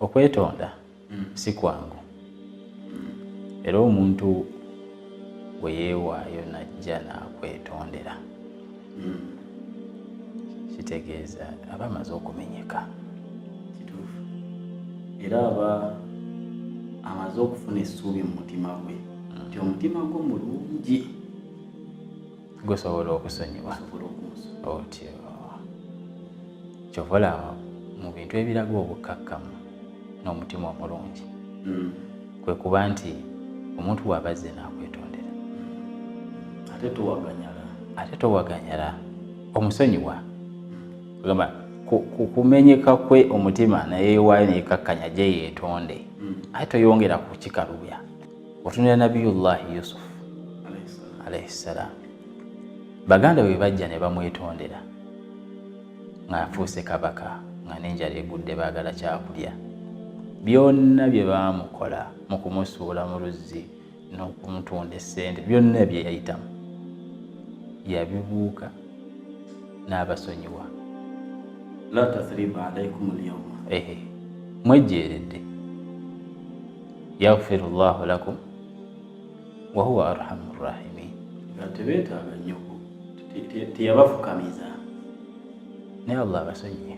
okwetonda si kwangu era omuntu bwe yeewaayo najja n'akwetondera kitegeeza aba amaze okumenyeka. Kituufu. Era aba amaze okufuna essuubi mu mutima gwe nti omutima gwe mulungi gusobola okusonyiwa otyo. Kyova olaba mu bintu ebiraga obukkakkamu n'omutima omulungi kwe kuba nti omuntu bw'abazze n'akwetondera ate towaganyala omusonyiwa kugamba kumenyeka kwe omutima nayeewaayo neekakkanya gye yeetonde ate toyongera kukikalubya. Otunira nabiyullahi Yusuf alayhi salaam, baganda bwe bajja ne bamwetondera ng'afuuse kabaka nga n'enjala egudde baagala kyakulya, byonna bye baamukola mu kumusuula mu luzzi n'okumutunda essente byonna bye yayitamu yabibuuka n'abasonyiwa. La tathriba alaykum al-yawma, mwejjeeredde. Yaghfiru llahu lakum wa huwa arhamur rahimin. nga tebeetaaga nnyo teyabafukamiza naye Allah abasonyiye.